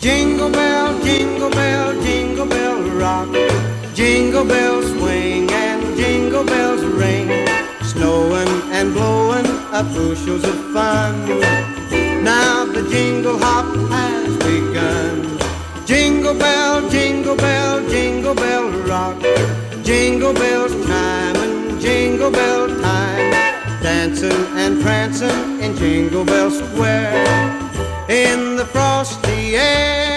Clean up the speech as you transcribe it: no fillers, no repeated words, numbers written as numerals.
jingle bell, jingle bell rock. Jingle bells swing and jingle bells ring. Snowing and blowing up bushels of fun. Now the jingle hop has begun. Jingle bell rock. Jingle bells chime and jingle bell time. Dancing and prancing in Jingle Bell Square. In the frosty air.